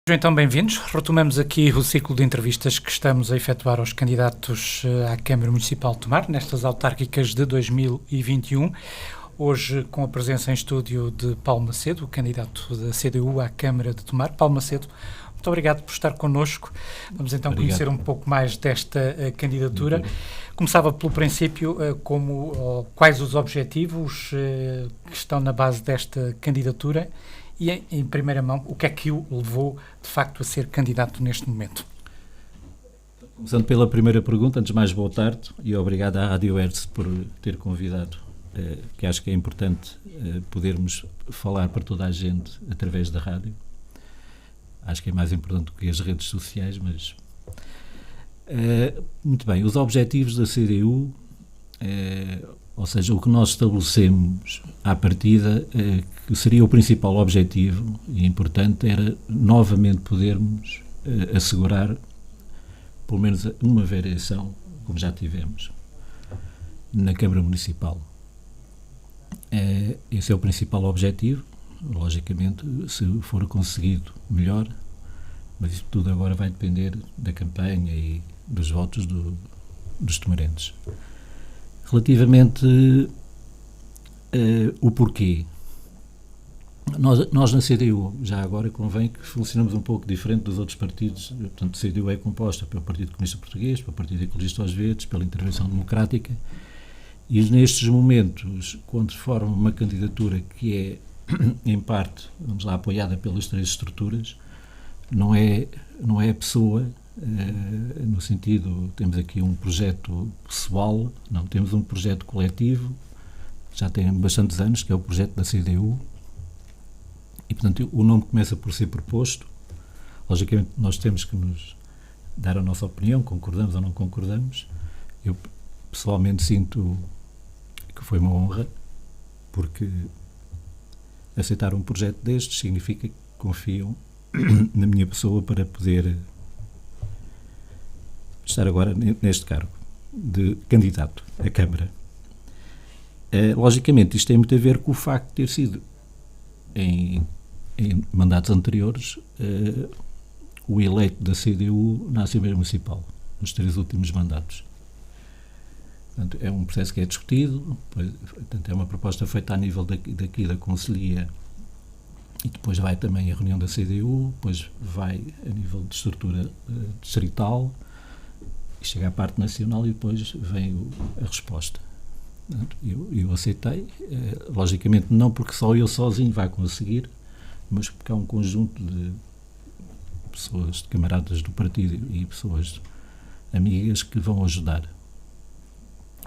Então, bem-vindos. Retomamos aqui o ciclo de entrevistas que estamos a efetuar aos candidatos à Câmara Municipal de Tomar, nestas autárquicas de 2021. Hoje, com a presença em estúdio de Paulo Macedo, o candidato da CDU à Câmara de Tomar. Paulo Macedo, muito obrigado por estar connosco. Vamos então conhecer um pouco mais desta candidatura. Começava pelo princípio, quais os objetivos que estão na base desta candidatura e, em primeira mão, o que é que o levou, de facto, a ser candidato neste momento? Começando pela primeira pergunta, antes de mais, boa tarde e obrigado à Rádio Hertz por ter convidado, que acho que é importante podermos falar para toda a gente através da rádio. Acho que é mais importante do que as redes sociais, mas... muito bem, os objetivos da CDU, ou seja, o que nós estabelecemos à partida, que seria o principal objetivo e importante, era novamente podermos assegurar pelo menos uma vereação, como já tivemos, na Câmara Municipal. Esse é o principal objetivo. Logicamente, se for conseguido, melhor, mas isso tudo agora vai depender da campanha e dos votos dos tomarenses. Relativamente o porquê, nós na CDU, já agora convém que funcionamos um pouco diferente dos outros partidos. Portanto, a CDU é composta pelo Partido Comunista Português, pelo Partido Ecologista aos Verdes, pela Intervenção Democrática, e nestes momentos, quando se forma uma candidatura que é, em parte, vamos lá, apoiada pelas três estruturas, não é a pessoa, no sentido, temos aqui um projeto pessoal, não, temos um projeto coletivo, já tem bastantes anos, que é o projeto da CDU, e, portanto, o nome começa por ser proposto. Logicamente, nós temos que nos dar a nossa opinião, concordamos ou não concordamos. Eu, pessoalmente, sinto que foi uma honra, porque aceitar um projeto destes significa que confiam na minha pessoa para poder estar agora neste cargo de candidato à Câmara. Logicamente, isto tem muito a ver com o facto de ter sido, em mandatos anteriores, o eleito da CDU na Assembleia Municipal, nos 3 últimos mandatos. Portanto, é um processo que é discutido, portanto, é uma proposta feita a nível daqui da Conselhia, e depois vai também a reunião da CDU, depois vai a nível de estrutura distrital, e chega à parte nacional e depois vem a resposta. Portanto, eu aceitei, logicamente não porque só eu sozinho vai conseguir, mas porque há um conjunto de pessoas, de camaradas do partido e pessoas amigas que vão ajudar.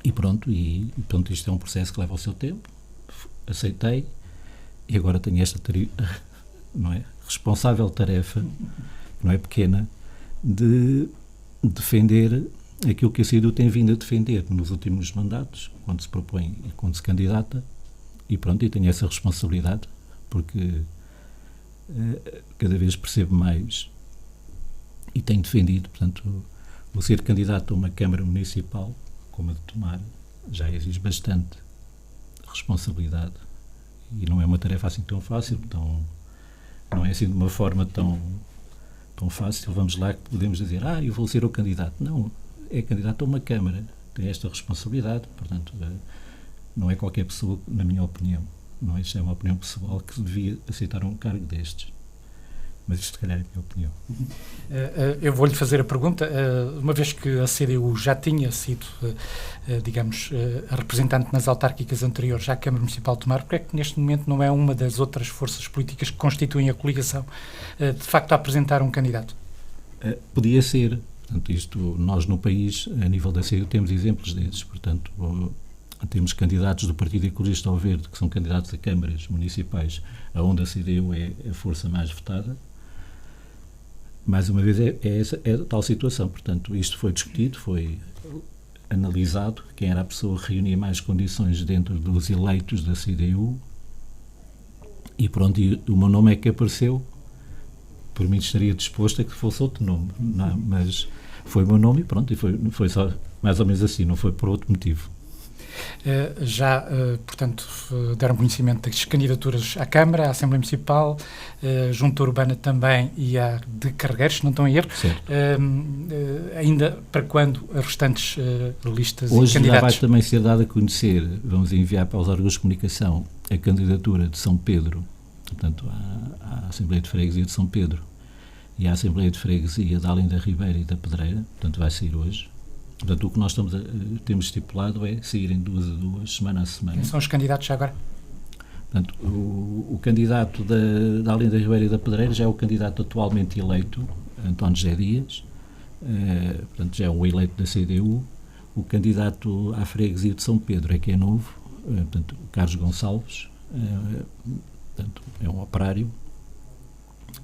E pronto, isto é um processo que leva o seu tempo, aceitei, e agora tenho esta não é, responsável tarefa, que não é pequena, de defender aquilo que a CDU tem vindo a defender nos últimos mandatos, quando se propõe e quando se candidata, e pronto, e tenho essa responsabilidade, porque cada vez percebo mais e tenho defendido. Portanto, o ser candidato a uma Câmara Municipal, como a de Tomar, já exige bastante responsabilidade, e não é uma tarefa assim tão fácil, não é assim de uma forma tão fácil. Vamos lá, que podemos dizer, eu vou ser o candidato. Não, é candidato a uma Câmara, tem esta responsabilidade, portanto, não é qualquer pessoa, na minha opinião, não é? Isto é uma opinião pessoal, que devia aceitar um cargo destes. Mas isto, se calhar, é a minha opinião. Eu vou-lhe fazer a pergunta, uma vez que a CDU já tinha sido, digamos, a representante nas autárquicas anteriores à Câmara Municipal de Tomar, porque é que neste momento não é uma das outras forças políticas que constituem a coligação, de facto, a apresentar um candidato? Podia ser. Portanto, nós no país, a nível da CDU, temos exemplos desses. Portanto, temos candidatos do Partido Ecologista ao Verde, que são candidatos a câmaras municipais, onde a CDU é a força mais votada. Mais uma vez, é a tal situação. Portanto, isto foi discutido, foi analisado, quem era a pessoa que reunia mais condições dentro dos eleitos da CDU, e pronto, e o meu nome é que apareceu. Por mim estaria disposto a que fosse outro nome, mas foi o meu nome e pronto, e foi só mais ou menos assim, não foi por outro motivo. Portanto, deram conhecimento das candidaturas à Câmara, à Assembleia Municipal, Junta Urbana também e à de Carregueiros, se não estão em erro. Ainda para quando as restantes listas hoje e candidatos? Já vai também ser dado a conhecer, vamos enviar para os órgãos de comunicação, a candidatura de São Pedro, portanto, à Assembleia de Freguesia de São Pedro e à Assembleia de Freguesia da Além da Ribeira e da Pedreira, portanto, vai sair hoje. Portanto, o que nós temos estipulado é saírem 2 a 2, semana a semana. Quem são os candidatos já agora? Portanto, o candidato da Além da Ribeira e da Pedreira já é o candidato atualmente eleito, António José Dias, portanto, já é um eleito da CDU. O candidato à Freguesia de São Pedro é que é novo, portanto, Carlos Gonçalves, portanto, é um operário,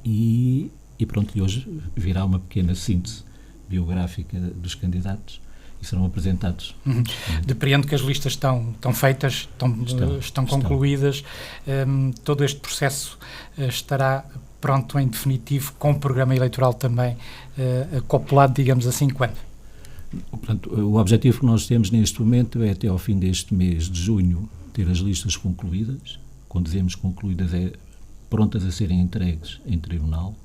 e pronto, e hoje virá uma pequena síntese biográfica dos candidatos e serão apresentados. Depreendo que as listas estão feitas, estão concluídas. Todo este processo estará pronto em definitivo, com o programa eleitoral também acoplado, digamos assim, quando? Portanto, o objetivo que nós temos neste momento é até ao fim deste mês de junho ter as listas concluídas. Quando dizemos concluídas, é prontas a serem entregues em tribunal,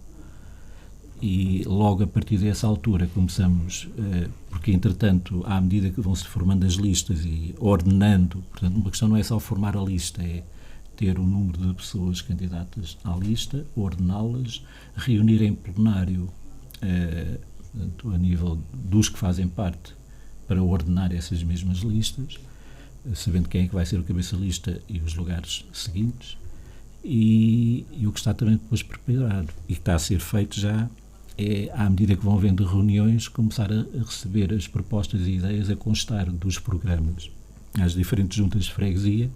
e logo a partir dessa altura começamos, porque entretanto, à medida que vão-se formando as listas e ordenando, portanto, uma questão não é só formar a lista, é ter o número de pessoas candidatas à lista, ordená-las, reunir em plenário, portanto, a nível dos que fazem parte, para ordenar essas mesmas listas, sabendo quem é que vai ser o cabeça-lista e os lugares seguintes, e o que está também depois preparado e que está a ser feito já é, à medida que vão havendo reuniões, começar a receber as propostas e ideias a constar dos programas às diferentes juntas de freguesia,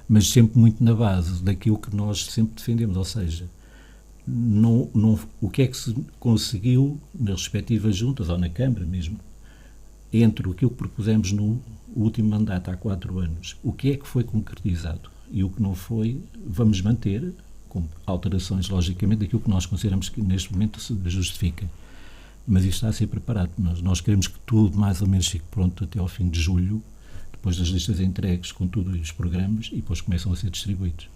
mas sempre muito na base daquilo que nós sempre defendemos, ou seja, o que é que se conseguiu nas respectivas juntas, ou na Câmara mesmo, entre aquilo que propusemos no último mandato há 4 anos, o que é que foi concretizado e o que não foi, vamos manter, com alterações, logicamente, daquilo que nós consideramos que neste momento se justifica. Mas isto está a ser preparado. Nós queremos que tudo mais ou menos fique pronto até ao fim de julho, depois das listas entregues com tudo e os programas, e depois começam a ser distribuídos.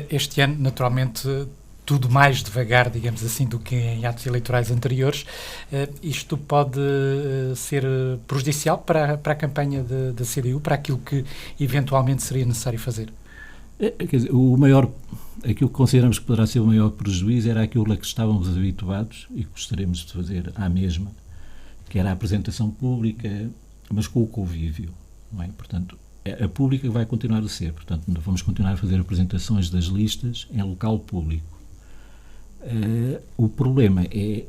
Este ano, naturalmente, tudo mais devagar, digamos assim, do que em atos eleitorais anteriores. Isto pode ser prejudicial para a campanha da CDU, para aquilo que eventualmente seria necessário fazer? Quer dizer, aquilo que consideramos que poderá ser o maior prejuízo era aquilo a que estávamos habituados e que gostaríamos de fazer à mesma, que era a apresentação pública, mas com o convívio, não é? Portanto, a pública vai continuar a ser, portanto, vamos continuar a fazer apresentações das listas em local público. O problema é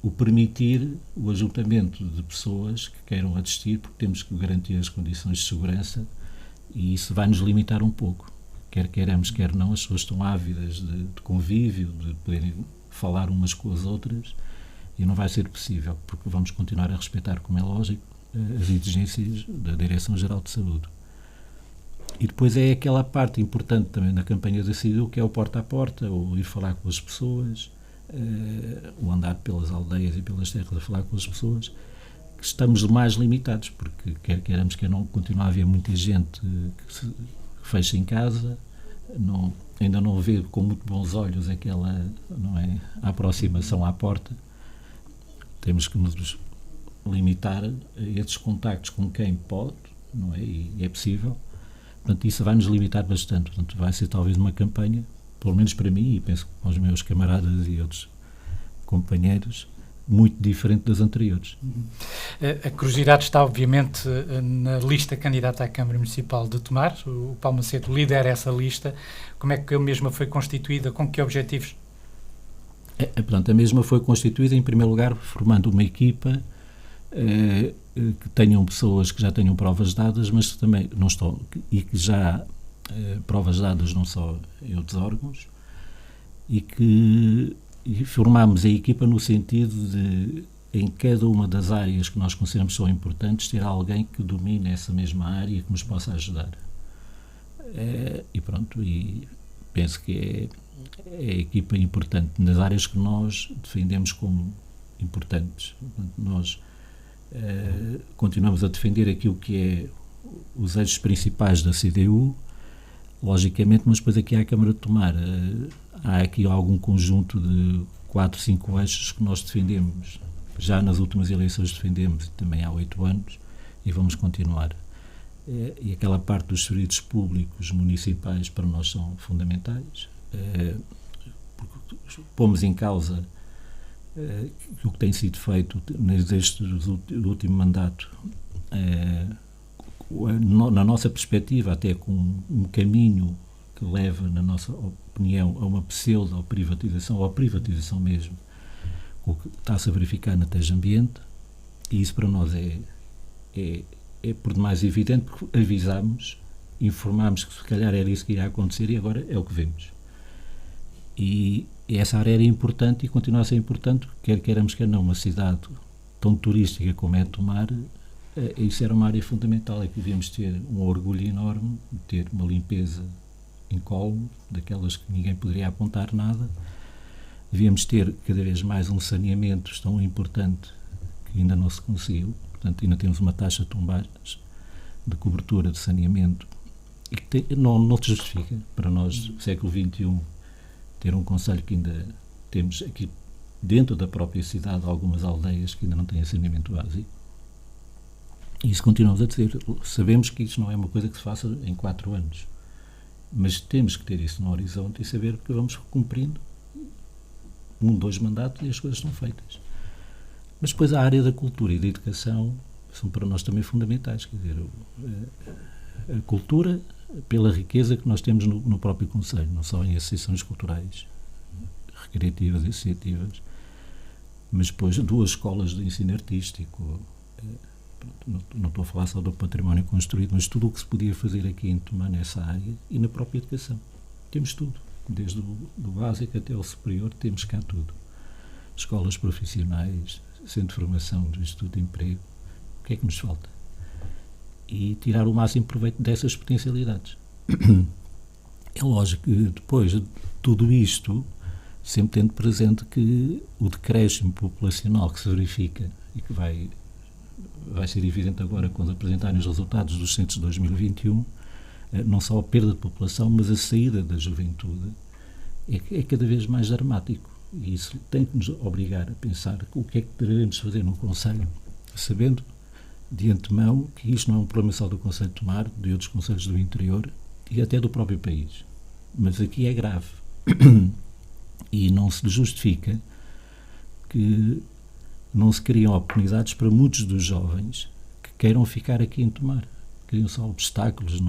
o permitir o ajuntamento de pessoas que queiram assistir, porque temos que garantir as condições de segurança, e isso vai nos limitar um pouco. Quer queiramos, quer não, as pessoas estão ávidas de convívio, de poderem falar umas com as outras, e não vai ser possível, porque vamos continuar a respeitar, como é lógico, as exigências da Direção-Geral de Saúde. E depois é aquela parte importante também da campanha da CDU, que é o porta a porta, o ir falar com as pessoas, o andar pelas aldeias e pelas terras a falar com as pessoas, que estamos mais limitados, porque quer queiramos, quer não, continua a haver muita gente que se fecha em casa, ainda não vê com muito bons olhos aquela, não é, a aproximação à porta. Temos que nos limitar a esses contactos com quem pode, não é, e é possível. Portanto, isso vai nos limitar bastante. Portanto, vai ser talvez uma campanha, pelo menos para mim, e penso que para os meus camaradas e outros companheiros, muito diferente das anteriores. A curiosidade está, obviamente, na lista candidata à Câmara Municipal de Tomar. O Paulo Macedo lidera essa lista. Como é que a mesma foi constituída? Com que objetivos? Portanto, a mesma foi constituída, em primeiro lugar, formando uma equipa que tenham pessoas que já tenham provas dadas, mas que também não estão, e que já provas dadas não só em outros órgãos, e formámos a equipa no sentido de, em cada uma das áreas que nós consideramos são importantes, ter alguém que domine essa mesma área e que nos possa ajudar. E pronto, e penso que é a equipa importante nas áreas que nós defendemos como importantes. Nós continuamos a defender aquilo que é os eixos principais da CDU, logicamente, mas depois aqui à Câmara de Tomar há aqui algum conjunto de 4, 5 eixos que nós defendemos, já nas últimas eleições defendemos, também há 8 anos, e vamos continuar. E aquela parte dos serviços públicos municipais para nós são fundamentais, porque pomos em causa o que tem sido feito desde o último mandato, na nossa perspectiva, até com um caminho que leva, na nossa opinião, a uma pseudo-privatização, ou a privatização mesmo, o que está-se a verificar na TEJ Ambiente, e isso para nós é por demais evidente, porque avisámos, informámos que se calhar era isso que ia acontecer e agora é o que vemos. E essa área era importante e continua a ser importante, quer queiramos, quer não, uma cidade tão turística como é Tomar, isso era uma área fundamental, é que devíamos ter um orgulho enorme de ter uma limpeza incólume, daquelas que ninguém poderia apontar nada. Devíamos ter cada vez mais um saneamento tão importante que ainda não se conseguiu, portanto ainda temos uma taxa tão baixa de cobertura de saneamento e que não se justifica para nós, século XXI, ter um concelho que ainda temos aqui dentro da própria cidade algumas aldeias que ainda não têm saneamento básico. E isso continuamos a dizer. Sabemos que isso não é uma coisa que se faça em 4 anos, mas temos que ter isso no horizonte e saber que vamos cumprindo 1, 2 mandatos e as coisas estão feitas. Mas depois a área da cultura e da educação são para nós também fundamentais, quer dizer, a cultura pela riqueza que nós temos no próprio concelho, não só em associações culturais, recreativas e associativas, mas depois 2 escolas de ensino artístico, não estou a falar só do património construído, mas tudo o que se podia fazer aqui em Tomar nessa área e na própria educação. Temos tudo, desde do básico até ao superior, temos cá tudo. Escolas profissionais, centro de formação do Instituto de Emprego, o que é que nos falta? E tirar o máximo proveito dessas potencialidades. É lógico que depois de tudo isto, sempre tendo presente que o decréscimo populacional que se verifica e que vai ser evidente agora quando apresentarem os resultados dos censos de 2021, não só a perda de população, mas a saída da juventude é cada vez mais dramático. E isso tem que nos obrigar a pensar o que é que devemos fazer no concelho, sabendo de antemão que isto não é um problema só do concelho de Tomar, de outros concelhos do interior e até do próprio país. Mas aqui é grave. E não se justifica que não se criam oportunidades para muitos dos jovens que queiram ficar aqui em Tomar. Criam só obstáculos,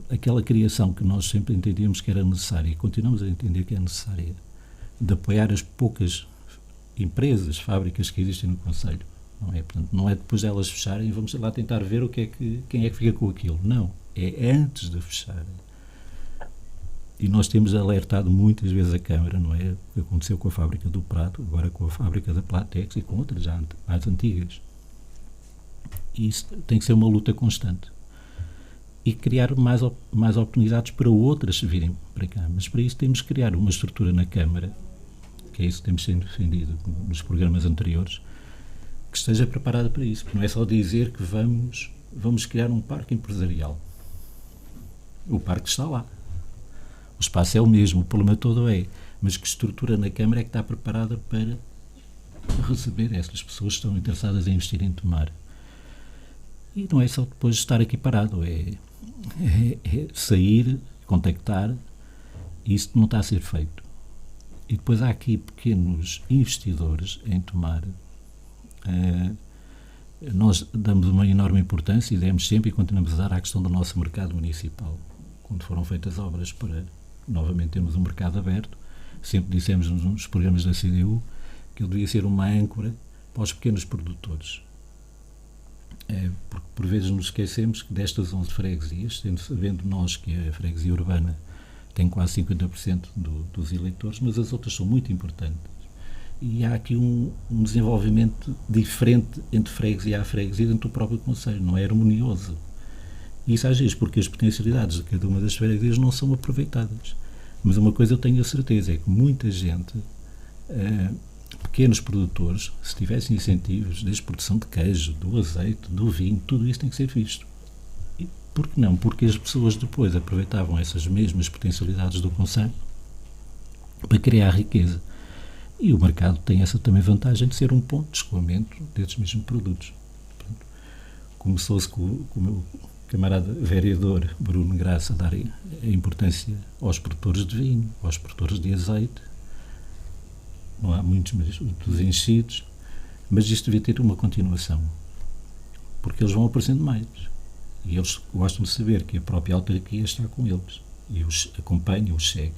aquela criação que nós sempre entendíamos que era necessária e continuamos a entender que é necessária, de apoiar as poucas empresas, fábricas que existem no concelho. Não é? Portanto, não é depois delas fecharem, vamos lá tentar ver quem é que fica com aquilo. Não, é antes de fecharem. E nós temos alertado muitas vezes a Câmara, não é? O que aconteceu com a fábrica do Prato, agora com a fábrica da Platex e com outras já mais antigas. E isso tem que ser uma luta constante. E criar mais oportunidades para outras virem para cá. Mas para isso temos que criar uma estrutura na Câmara, que é isso que temos sendo defendido nos programas anteriores, que esteja preparada para isso. Porque não é só dizer que vamos criar um parque empresarial. O parque está lá. O espaço é o mesmo, o problema todo mas que estrutura na Câmara é que está preparada para receber essas pessoas que estão interessadas em investir em Tomar. E não é só depois de estar aqui parado, é sair, contactar, e isso não está a ser feito. E depois há aqui pequenos investidores em Tomar. Nós damos uma enorme importância e demos sempre e continuamos a dar à questão do nosso mercado municipal. Quando foram feitas obras para novamente termos um mercado aberto, sempre dissemos nos programas da CDU que ele devia ser uma âncora para os pequenos produtores. Porque por vezes nos esquecemos que destas 11 freguesias, sabendo nós que a freguesia urbana tem quase 50% dos eleitores, mas as outras são muito importantes. E há aqui um desenvolvimento diferente entre freguesia a freguesia dentro do próprio concelho, não é harmonioso. E isso às vezes porque as potencialidades de cada uma das freguesias não são aproveitadas. Mas uma coisa eu tenho a certeza, é que muita gente pequenos produtores, se tivessem incentivos, desde produção de queijo, do azeite, do vinho, tudo isso tem que ser visto. E por que não? Porque as pessoas depois aproveitavam essas mesmas potencialidades do concelho para criar riqueza. E o mercado tem essa também vantagem de ser um ponto de escoamento desses mesmos produtos. Portanto, começou-se com o meu camarada vereador Bruno Graça a dar a importância aos produtores de vinho, aos produtores de azeite. Não há muitos, mas dos enchidos. Mas isto devia ter uma continuação, porque eles vão aparecendo mais. E eles gostam de saber que a própria autarquia está com eles e os acompanha, os segue.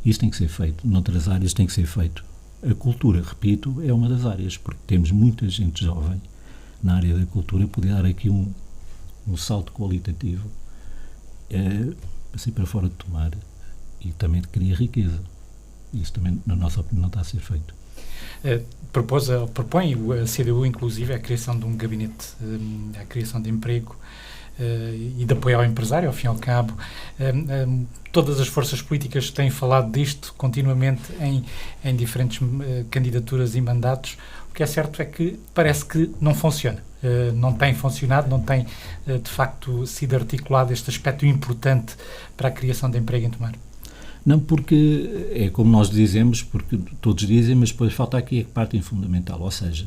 Isso tem que ser feito. Noutras áreas tem que ser feito. A cultura, repito, é uma das áreas, porque temos muita gente jovem na área da cultura, poder dar aqui um salto qualitativo assim para fora de Tomar, e também cria riqueza. Isso também, na nossa opinião, não está a ser feito. Propõe a CDU, inclusive, a criação de um gabinete, a criação de emprego e de apoio ao empresário, ao fim e ao cabo. Todas as forças políticas têm falado disto continuamente em diferentes candidaturas e mandatos. O que é certo é que parece que não funciona. Não tem funcionado, não tem, de facto, sido articulado este aspecto importante para a criação de emprego em Tomar. Não, porque é como nós dizemos, porque todos dizem, mas depois falta aqui a parte fundamental, ou seja,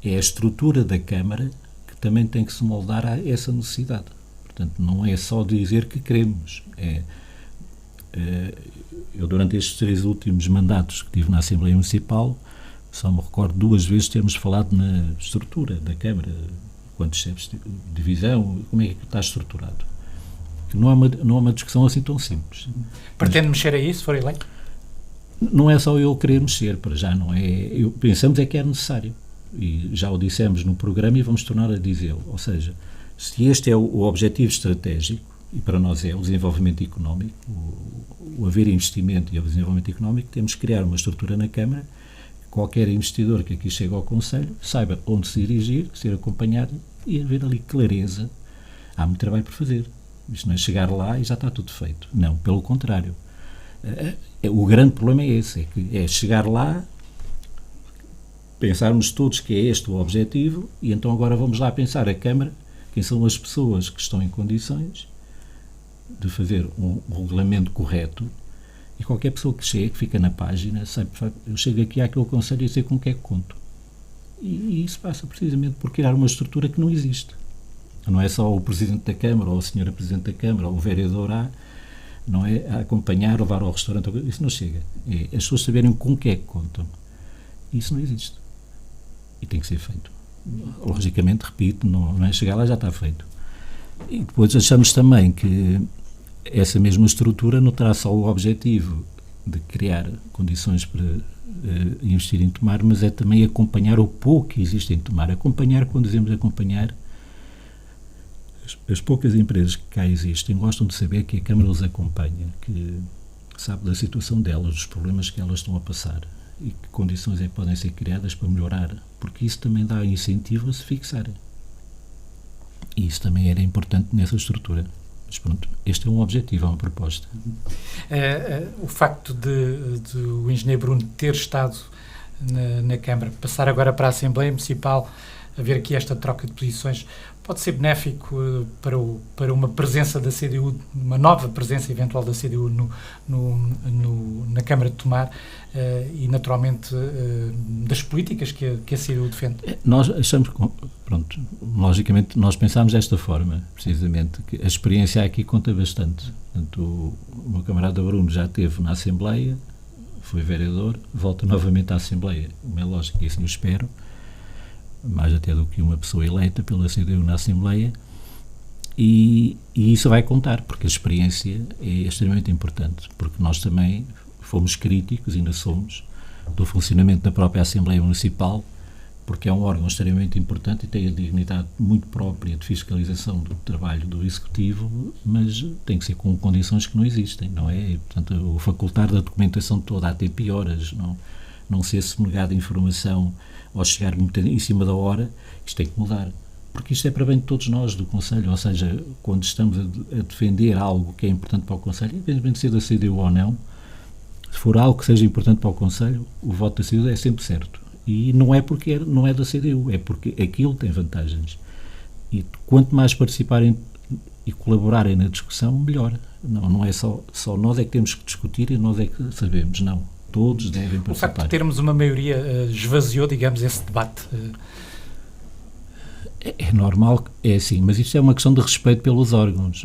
é a estrutura da Câmara que também tem que se moldar a essa necessidade. Portanto, não é só dizer que queremos. Eu, durante estes 3 últimos mandatos que tive na Assembleia Municipal, só me recordo 2 vezes termos falado na estrutura da Câmara, quantos chefes de divisão, como é que está estruturado. Não é uma discussão assim tão simples. Pretende mexer a isso, se for eleito? Não é só eu querer mexer, para já não é. Pensamos é que é necessário. E já o dissemos no programa e vamos tornar a dizê-lo. Ou seja, se este é o objetivo estratégico, e para nós é o desenvolvimento económico, o haver investimento e o desenvolvimento económico, temos que criar uma estrutura na Câmara que qualquer investidor que aqui chega ao Conselho saiba onde se dirigir, ser acompanhado e haver ali clareza. Há muito trabalho por fazer. Isto não é chegar lá e já está tudo feito. Não, pelo contrário. O grande problema é esse, é chegar lá, pensarmos todos que é este o objetivo e então agora vamos lá pensar a Câmara, quem são as pessoas que estão em condições de fazer um regulamento correto, e qualquer pessoa que chegue, que fica na página, sabe, eu chego aqui àquele conselho e sei com o que é que conto. E isso passa precisamente por criar uma estrutura que não existe. Não é só o Presidente da Câmara, ou a Senhora Presidente da Câmara, ou o Vereador A, não é a acompanhar, levar ao restaurante, isso não chega. É as pessoas saberem com o que é que contam. Isso não existe. E tem que ser feito. Logicamente, repito, não é chegar lá, já está feito. E depois achamos também que essa mesma estrutura não terá só o objetivo de criar condições para investir em Tomar, mas é também acompanhar o pouco que existe em Tomar. Acompanhar, quando dizemos acompanhar, as poucas empresas que cá existem gostam de saber que a Câmara os acompanha, que sabe da situação delas, dos problemas que elas estão a passar e que condições é que podem ser criadas para melhorar, porque isso também dá incentivo a se fixarem. E isso também era importante nessa estrutura. Mas pronto, este é um objetivo, é uma proposta. O facto de o engenheiro Bruno ter estado na Câmara, passar agora para a Assembleia Municipal, haver aqui esta troca de posições, pode ser benéfico para uma presença da CDU, uma nova presença eventual da CDU na Câmara de Tomar e, naturalmente, das políticas que a CDU defende? Nós achamos, pronto, logicamente, nós pensamos desta forma, precisamente, que a experiência aqui conta bastante. Portanto, o meu camarada Bruno já esteve na Assembleia, foi vereador, volta novamente à Assembleia. É lógico que assim eu espero, mais até do que uma pessoa eleita pela CDU na Assembleia, e isso vai contar, porque a experiência é extremamente importante, porque nós também fomos críticos, ainda somos, do funcionamento da própria Assembleia Municipal, porque é um órgão extremamente importante e tem a dignidade muito própria de fiscalização do trabalho do Executivo, mas tem que ser com condições que não existem, não é? Portanto, o facultar da documentação toda, até pioras, não ser negada informação ou chegar muito em cima da hora, isto tem que mudar. Porque isto é para bem de todos nós do Conselho, ou seja, quando estamos a defender algo que é importante para o Conselho, independentemente de ser da CDU ou não, Se for algo que seja importante para o Conselho, o voto da CDU é sempre certo. E não é porque não é da CDU, é porque aquilo tem vantagens. E quanto mais participarem e colaborarem na discussão, melhor. Não é só nós é que temos que discutir e nós é que sabemos, não. Todos devem participar. O facto de termos uma maioria esvaziou, digamos, esse debate. É normal, é assim, mas isto é uma questão de respeito pelos órgãos.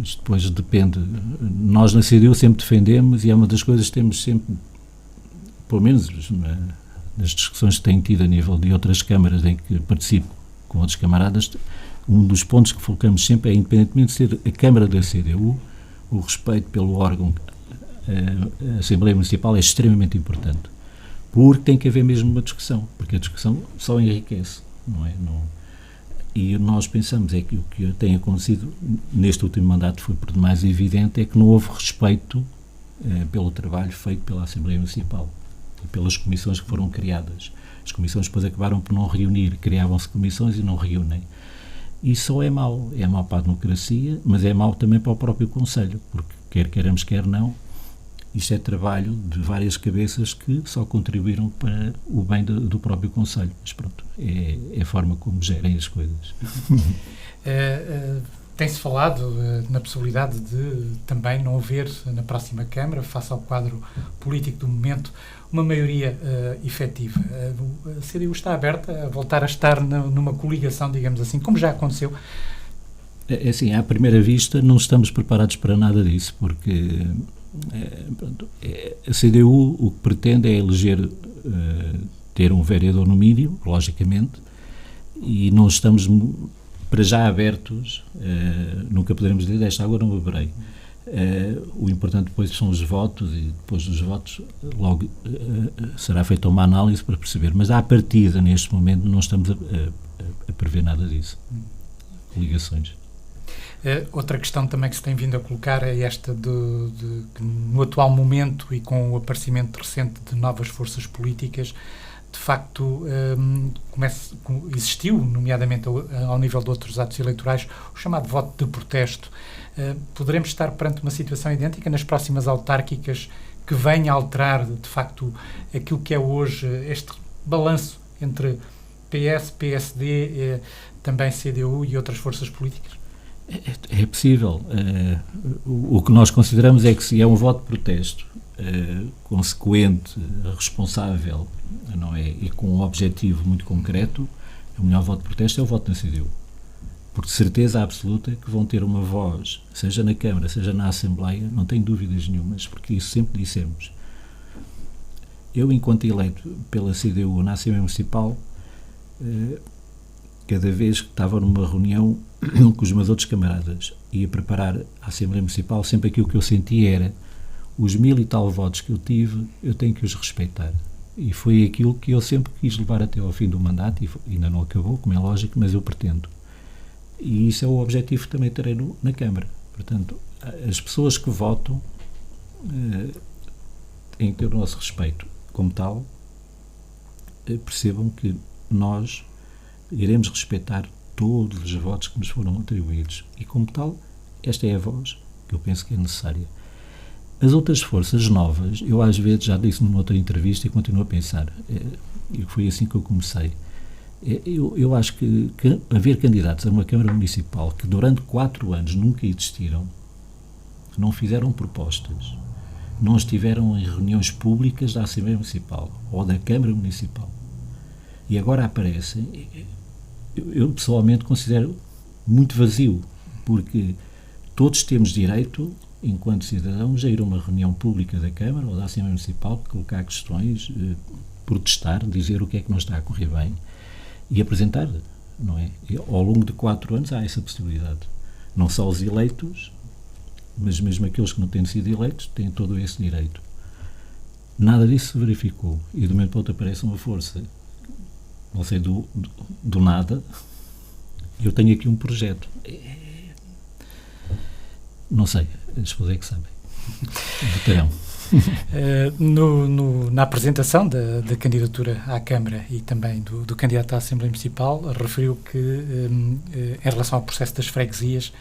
Isto depois depende. Nós na CDU sempre defendemos, e é uma das coisas que temos sempre, pelo menos nas discussões que tenho tido a nível de outras câmaras em que participo com outros camaradas, um dos pontos que focamos sempre é, independentemente de ser a Câmara da CDU, o respeito pelo órgão, a Assembleia Municipal, é extremamente importante, porque tem que haver mesmo uma discussão, porque a discussão só enriquece, não é? E nós pensamos é que o que tem acontecido neste último mandato foi por demais evidente, é que não houve respeito pelo trabalho feito pela Assembleia Municipal e pelas comissões que foram criadas. As comissões depois acabaram por não reunir, criavam-se comissões e não reúnem. Isso é mau para a democracia, mas é mau também para o próprio Conselho, porque quer queiramos, quer não, isto é trabalho de várias cabeças que só contribuíram para o bem do próprio Conselho. Mas pronto, é a forma como gerem as coisas. Tem-se falado na possibilidade de também não haver na próxima Câmara, face ao quadro político do momento, uma maioria efetiva. A CDU está aberta a voltar a estar numa coligação, digamos assim, como já aconteceu? É assim, à primeira vista não estamos preparados para nada disso, porque a CDU o que pretende é eleger, ter um vereador no mínimo, logicamente, e não estamos para já abertos, nunca poderemos dizer desta água não beberei. O importante depois são os votos, e depois dos votos logo será feita uma análise para perceber, mas à partida neste momento não estamos a prever nada disso. Ligações. Outra questão também que se tem vindo a colocar é esta que no atual momento e com o aparecimento recente de novas forças políticas, de facto existiu, nomeadamente ao nível de outros atos eleitorais, o chamado voto de protesto. Poderemos estar perante uma situação idêntica nas próximas autárquicas que venha a alterar, de facto, aquilo que é hoje este balanço entre PS, PSD, também CDU e outras forças políticas? É possível. O que nós consideramos é que se é um voto de protesto consequente, responsável, não é, e com um objetivo muito concreto, o melhor voto de protesto é o voto na CDU. Porque de certeza absoluta que vão ter uma voz, seja na Câmara, seja na Assembleia, não tenho dúvidas nenhumas, porque isso sempre dissemos. Eu, enquanto eleito pela CDU na Assembleia Municipal, cada vez que estava numa reunião com os meus outros camaradas e a preparar a Assembleia Municipal, sempre aquilo que eu sentia era os 1000 e tal votos que eu tive, eu tenho que os respeitar. E foi aquilo que eu sempre quis levar até ao fim do mandato, e ainda não acabou, como é lógico, mas eu pretendo. E isso é o objetivo que também terei na Câmara. Portanto, as pessoas que votam têm que ter o nosso respeito. Como tal, percebam que nós iremos respeitar todos os votos que nos foram atribuídos. E como tal, esta é a voz que eu penso que é necessária. As outras forças novas, eu às vezes já disse numa outra entrevista e continuo a pensar, e foi assim que eu comecei. Eu acho que haver candidatos a uma Câmara Municipal que durante 4 anos nunca existiram, não fizeram propostas, não estiveram em reuniões públicas da Assembleia Municipal ou da Câmara Municipal, e agora aparecem, eu pessoalmente considero muito vazio, porque todos temos direito, enquanto cidadãos, a ir a uma reunião pública da Câmara ou da Assembleia Municipal, colocar questões, protestar, dizer o que é que não está a correr bem e apresentar, não é? E, ao longo de 4 anos há essa possibilidade. Não só os eleitos, mas mesmo aqueles que não têm sido eleitos têm todo esse direito. Nada disso se verificou e de um momento para outro aparece uma força, não sei, do nada. Eu tenho aqui um projeto. Não sei, as pessoas é que sabem. Votarão. Na apresentação da candidatura à Câmara e também do candidato à Assembleia Municipal, referiu que, em relação ao processo das freguesias,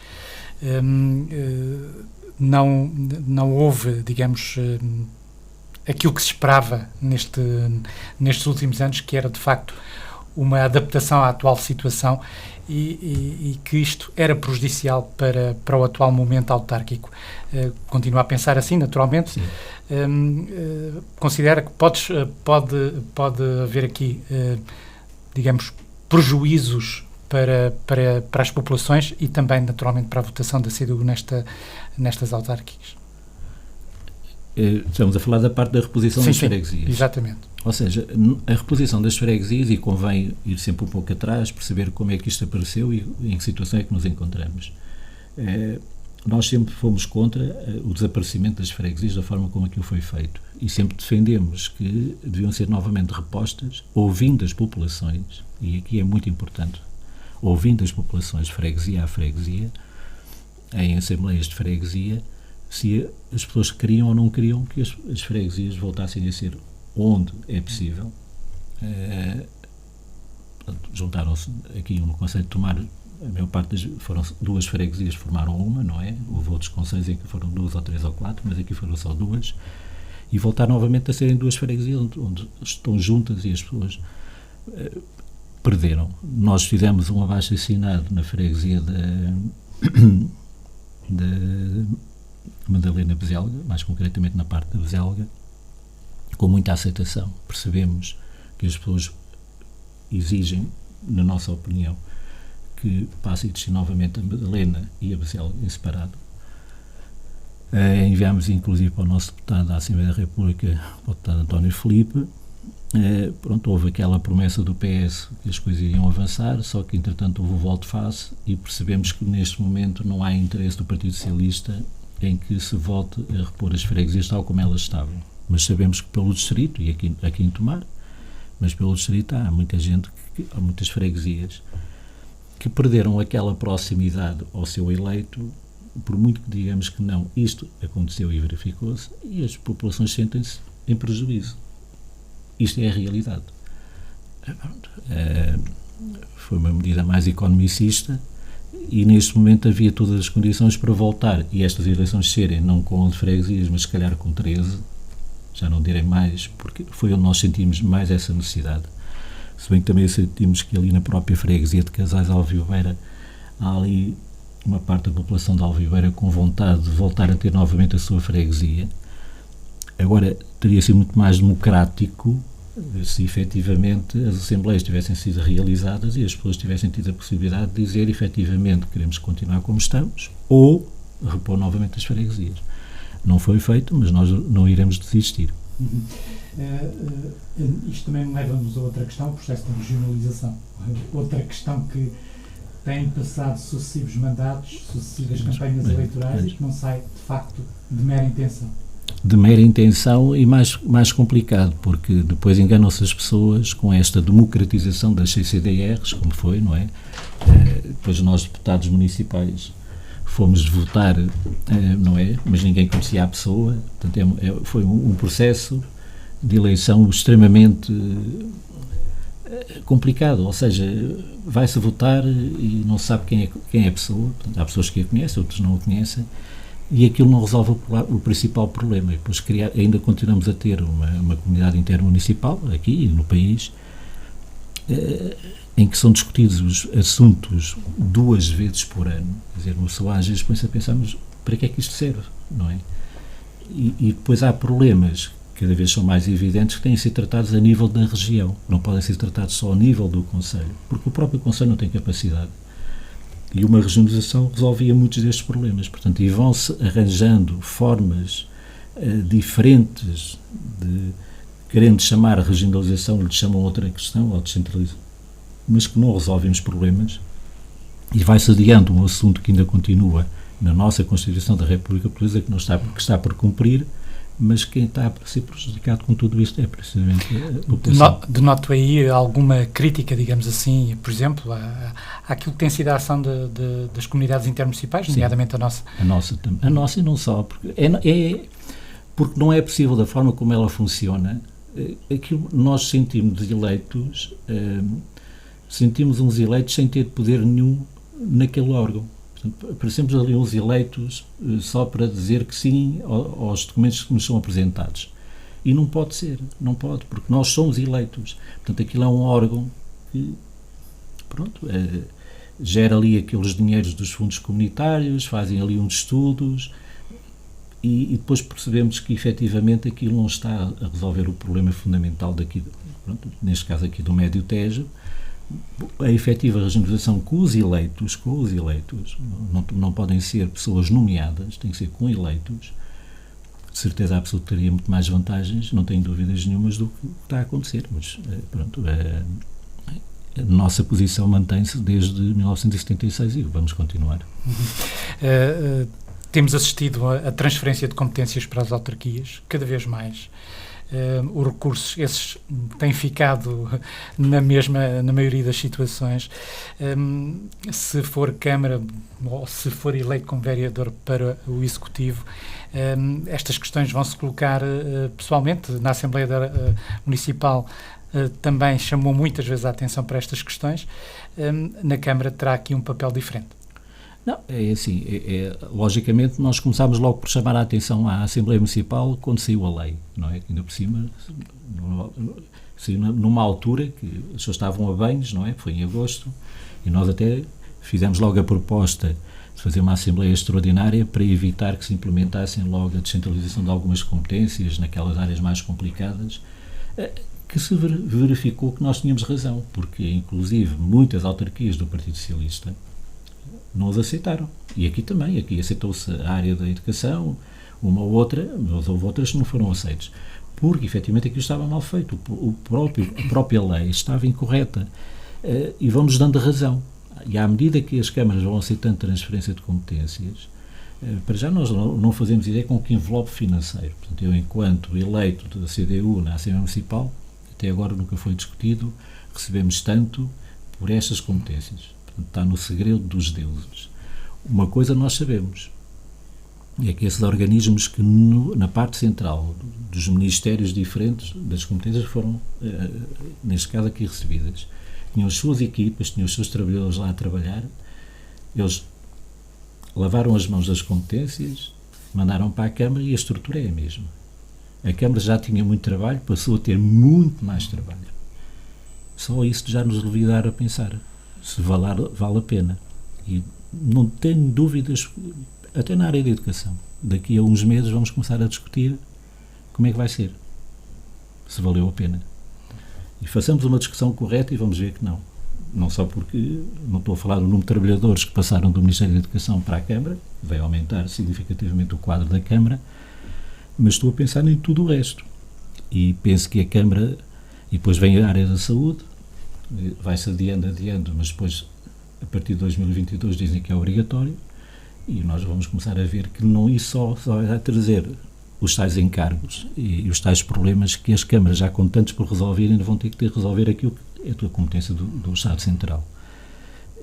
não houve, digamos, aquilo que se esperava nestes últimos anos, que era de facto uma adaptação à atual situação e que isto era prejudicial para o atual momento autárquico. Continuo a pensar assim, naturalmente. Considera que pode haver aqui, digamos, prejuízos para as populações e também, naturalmente, para a votação da CDU nestas autárquicas? Estamos a falar da parte da reposição das freguesias. Exatamente. Ou seja, a reposição das freguesias, e convém ir sempre um pouco atrás, perceber como é que isto apareceu e em que situação é que nos encontramos. Nós sempre fomos contra o desaparecimento das freguesias da forma como aquilo foi feito e sempre defendemos que deviam ser novamente repostas, ouvindo as populações, e aqui é muito importante, ouvindo as populações freguesia a freguesia, em assembleias de freguesia, se as pessoas queriam ou não queriam que as freguesias voltassem a ser onde é possível. Juntaram-se aqui no Conselho de Tomar, a maior parte foram 2 freguesias, formaram uma, não é? Houve outros conselhos em que foram 2 ou 3 ou 4, mas aqui foram só 2, e voltaram novamente a serem 2 freguesias onde estão juntas e as pessoas perderam. Nós fizemos um abaixo-assinado na freguesia da Madalena Bezelga, mais concretamente na parte da Bezelga, com muita aceitação. Percebemos que as pessoas exigem, na nossa opinião, que passe a existir novamente a Madalena e a Bezelga em separado. Enviámos inclusive para o nosso deputado da Assembleia da República, o deputado António Filipe. Houve aquela promessa do PS que as coisas iriam avançar, só que entretanto houve o volte-face e percebemos que neste momento não há interesse do Partido Socialista em que se volte a repor as freguesias tal como elas estavam. Mas sabemos que pelo distrito, e aqui em Tomar, mas pelo distrito há muita gente, há muitas freguesias que perderam aquela proximidade ao seu eleito, por muito que digamos que não, isto aconteceu e verificou-se, e as populações sentem-se em prejuízo. Isto é a realidade. Foi uma medida mais economicista e neste momento havia todas as condições para voltar e estas eleições serem não com 11 freguesias, mas se calhar com 13, já não direi mais, porque foi onde nós sentimos mais essa necessidade. Se bem que também sentimos que ali na própria freguesia de Casais de Alviveira há ali uma parte da população de Alviveira com vontade de voltar a ter novamente a sua freguesia. Agora, teria sido muito mais democrático se efetivamente as assembleias tivessem sido realizadas e as pessoas tivessem tido a possibilidade de dizer efetivamente queremos continuar como estamos ou repor novamente as freguesias. Não foi feito, mas nós não iremos desistir. Isto também leva-nos a outra questão, o processo de regionalização. Outra questão que tem passado sucessivos mandatos, sucessivas campanhas eleitorais e que não sai, de facto, de mera intenção. De mera intenção e mais complicado, porque depois enganam-se as pessoas com esta democratização das CCDRs, como foi, não é? Depois nós, deputados municipais, fomos votar, não é? Mas ninguém conhecia a pessoa, portanto foi um processo de eleição extremamente complicado, ou seja, vai-se votar e não se sabe quem é a pessoa, portanto, há pessoas que a conhecem, outros não a conhecem, e aquilo não resolve o principal problema. E depois ainda continuamos a ter uma comunidade intermunicipal, aqui no país, em que são discutidos os assuntos 2 vezes por ano. Quer dizer, uma pessoa às vezes põe-se a pensar, mas para que é que isto serve, não é? E depois há problemas que cada vez são mais evidentes que têm de ser tratados a nível da região, não podem ser tratados só a nível do Conselho, porque o próprio Conselho não tem capacidade. E uma regionalização resolvia muitos destes problemas. Portanto, e vão-se arranjando formas diferentes de, querendo chamar a regionalização, lhe chamam outra questão, ou descentralização, mas que não resolvem os problemas, e vai-se adiando um assunto que ainda continua na nossa Constituição da República Portuguesa, que está por cumprir, mas quem está a ser prejudicado com tudo isto é precisamente a população. Denoto aí alguma crítica, digamos assim, por exemplo, àquilo que tem sido a ação das comunidades intermunicipais, Sim, nomeadamente a nossa. A nossa e não só, porque porque não é possível, da forma como ela funciona, aquilo nós sentimos eleitos, sentimos uns eleitos sem ter poder nenhum naquele órgão. Portanto, parecemos ali uns eleitos só para dizer que sim aos documentos que nos são apresentados. E não pode ser, não pode, porque nós somos eleitos. Portanto, aquilo é um órgão que, pronto, gera ali aqueles dinheiros dos fundos comunitários, fazem ali uns estudos e depois percebemos que efetivamente aquilo não está a resolver o problema fundamental daqui, pronto, neste caso aqui do Médio Tejo. A efetiva regionalização com os eleitos, não podem ser pessoas nomeadas, tem que ser com eleitos. De certeza absoluta teria muito mais vantagens, não tenho dúvidas nenhumas do que está a acontecer, mas pronto, a nossa posição mantém-se desde 1976 e vamos continuar. Temos assistido a transferência de competências para as autarquias, cada vez mais. Os recursos, esses têm ficado na maioria das situações. Se for Câmara ou se for eleito como vereador para o Executivo, estas questões vão-se colocar pessoalmente na Assembleia Municipal. Também chamou muitas vezes a atenção para estas questões. Na Câmara terá aqui um papel diferente. Não, é assim, logicamente nós começámos logo por chamar a atenção à Assembleia Municipal quando saiu a lei, não é? Ainda por cima, saiu numa altura que as pessoas estavam a banhos, não é? Foi em agosto, e nós até fizemos logo a proposta de fazer uma Assembleia Extraordinária para evitar que se implementassem logo a descentralização de algumas competências naquelas áreas mais complicadas, que se verificou que nós tínhamos razão, porque inclusive muitas autarquias do Partido Socialista não as aceitaram. E aqui também, aqui aceitou-se a área da educação, uma ou outra, mas houve outras que não foram aceitas. Porque, efetivamente, aquilo estava mal feito. A própria lei estava incorreta. E vamos dando razão. E à medida que as câmaras vão aceitando transferência de competências, para já nós não fazemos ideia com que envelope financeiro. Portanto, eu, enquanto eleito da CDU na Assembleia Municipal, até agora nunca foi discutido, recebemos tanto por estas competências. Está no segredo dos deuses. Uma coisa nós sabemos, é que esses organismos que na parte central dos ministérios diferentes das competências foram, neste caso aqui, recebidas. Tinham as suas equipas, tinham os seus trabalhadores lá a trabalhar, eles lavaram as mãos das competências, mandaram para a Câmara e a estrutura é a mesma. A Câmara já tinha muito trabalho, passou a ter muito mais trabalho. Só isso já nos devia dar a pensar se vale a pena. E não tenho dúvidas, até na área da educação. Daqui a uns meses vamos começar a discutir como é que vai ser, se valeu a pena. E façamos uma discussão correta e vamos ver que não. Não só porque não estou a falar do número de trabalhadores que passaram do Ministério da Educação para a Câmara, vai aumentar significativamente o quadro da Câmara, mas estou a pensar em tudo o resto. E penso que a Câmara, e depois vem a área da saúde, vai-se adiando, mas depois, a partir de 2022, dizem que é obrigatório, e nós vamos começar a ver que não isso só vai trazer os tais encargos e os tais problemas que as câmaras, já com tantos por resolver, ainda vão ter que resolver aquilo que é a tua competência do Estado Central.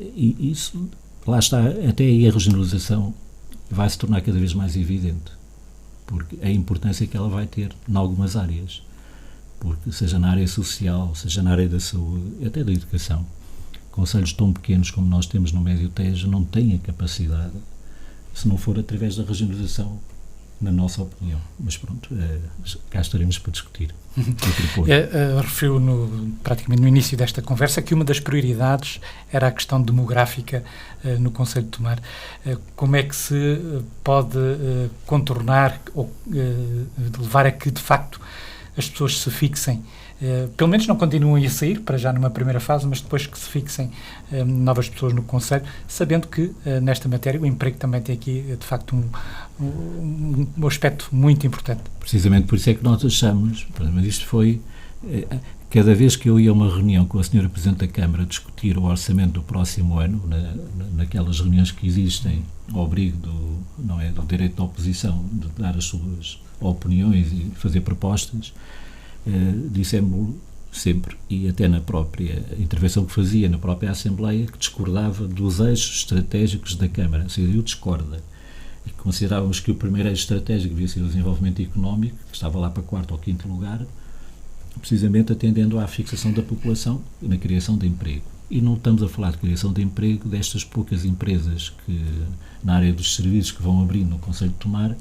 E isso, lá está, até aí a regionalização vai se tornar cada vez mais evidente, porque a importância que ela vai ter em algumas áreas, porque seja na área social, seja na área da saúde, até da educação, concelhos tão pequenos como nós temos no Médio Tejo não têm a capacidade, se não for através da regionalização, na nossa opinião. Mas pronto, cá estaremos para discutir. Referiu praticamente no início desta conversa que uma das prioridades era a questão demográfica no Concelho de Tomar. Como é que se pode contornar ou levar a que, de facto, as pessoas se fixem, pelo menos não continuem a sair, para já numa primeira fase, mas depois que se fixem novas pessoas no Concelho, sabendo que nesta matéria o emprego também tem aqui, de facto, um aspecto muito importante. Precisamente por isso é que nós achamos, mas isto foi, cada vez que eu ia a uma reunião com a senhora Presidente da Câmara discutir o orçamento do próximo ano, naquelas reuniões que existem, ao abrigo do direito da oposição, de dar as suas opiniões e fazer propostas, dissemos sempre, e até na própria intervenção que fazia na própria Assembleia, que discordava dos eixos estratégicos da Câmara. Ou seja, eu discordo. E considerávamos que o primeiro eixo estratégico devia ser o desenvolvimento económico, que estava lá para 4º ou 5º lugar, precisamente atendendo à fixação da população e na criação de emprego. E não estamos a falar de criação de emprego destas poucas empresas que, na área dos serviços, que vão abrir no Concelho de Tomar.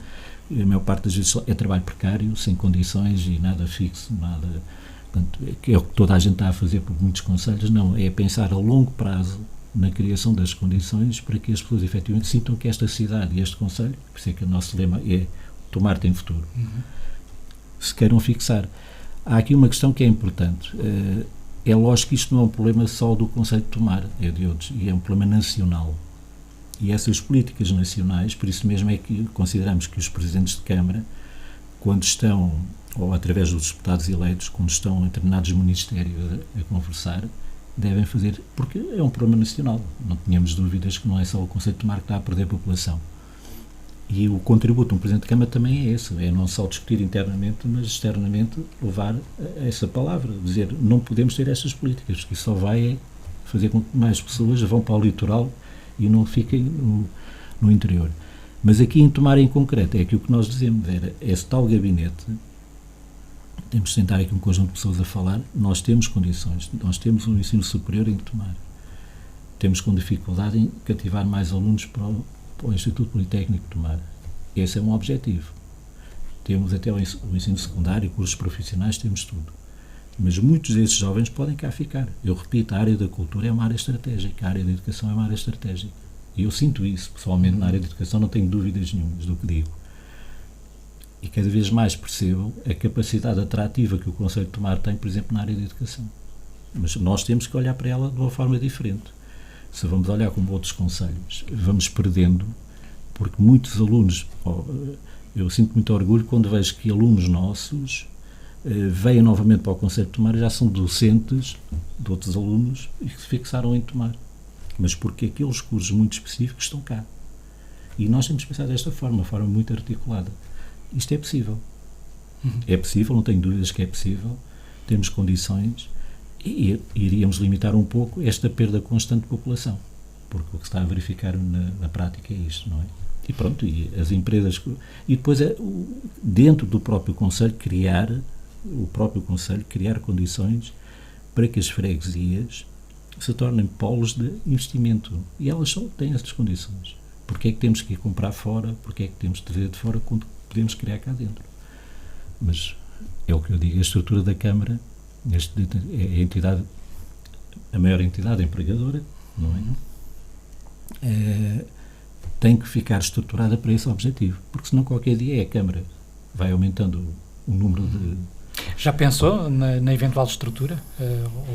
A maior parte das vezes é trabalho precário, sem condições e nada fixo, nada. Portanto, é o que toda a gente está a fazer por muitos concelhos. Não, é pensar a longo prazo na criação das condições para que as pessoas efetivamente sintam que esta cidade e este concelho, por isso é que o nosso lema é Tomar tem futuro, se queiram fixar. Há aqui uma questão que é importante. É lógico que isto não é um problema só do Concelho de Tomar, é de outros, e é um problema nacional. E essas políticas nacionais, por isso mesmo é que consideramos que os presidentes de Câmara, quando estão, ou através dos deputados eleitos, quando estão em determinados ministérios a conversar, devem fazer, porque é um problema nacional. Não tínhamos dúvidas que não é só o Concelho de Tomar que está a perder população. E o contributo de um Presidente de Câmara também é esse, é não só discutir internamente, mas externamente levar essa palavra, dizer, não podemos ter estas políticas, porque isso só vai fazer com que mais pessoas vão para o litoral e não fiquem no interior. Mas aqui em Tomar em concreto, é que o que nós dizemos era, esse tal gabinete, temos de sentar aqui um conjunto de pessoas a falar, nós temos condições, nós temos um ensino superior em Tomar, temos com dificuldade em cativar mais alunos para o Instituto Politécnico de Tomar. Esse é um objetivo. Temos até o ensino secundário, cursos profissionais, temos tudo. Mas muitos desses jovens podem cá ficar. Eu repito, a área da cultura é uma área estratégica, a área da educação é uma área estratégica. E eu sinto isso, pessoalmente, na área da educação, não tenho dúvidas nenhumas do que digo. E cada vez mais percebo a capacidade atrativa que o Concelho de Tomar tem, por exemplo, na área da educação. Mas nós temos que olhar para ela de uma forma diferente. Se vamos olhar como outros concelhos, vamos perdendo, porque muitos alunos, eu sinto muito orgulho quando vejo que alunos nossos vêm novamente para o Concelho de Tomar e já são docentes de outros alunos e que se fixaram em Tomar. Mas porque aqueles cursos muito específicos estão cá. E nós temos que pensar desta forma, uma forma muito articulada. Isto é possível. É possível, não tenho dúvidas que é possível. Temos condições e iríamos limitar um pouco esta perda constante de população. Porque o que se está a verificar na prática é isto, não é? E pronto, e as empresas... E depois, dentro do próprio Concelho, criar condições para que as freguesias se tornem polos de investimento. E elas só têm estas condições. Porque é que temos que ir comprar fora? Porque é que temos de trazer de fora quando podemos criar cá dentro? Mas é o que eu digo, a estrutura da Câmara é a maior entidade empregadora, não é? Tem que ficar estruturada para esse objetivo, porque senão qualquer dia a Câmara vai aumentando o número de... Já pensou na eventual estrutura?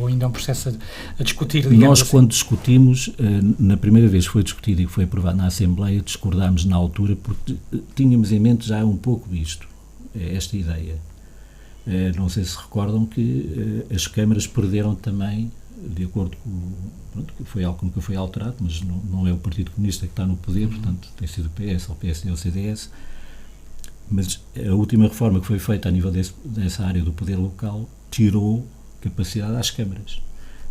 Ou ainda é um processo a discutir, digamos Nós, assim? quando discutimos, na primeira vez que foi discutido e que foi aprovado na Assembleia, discordámos na altura porque tínhamos em mente já um pouco isto, esta ideia. Não sei se recordam que as câmaras perderam também, de acordo com... Pronto, foi algo que nunca foi alterado, mas não é o Partido Comunista que está no poder, portanto tem sido o PS, ou o PSD ou o CDS, mas a última reforma que foi feita a nível dessa área do poder local tirou capacidade às câmaras.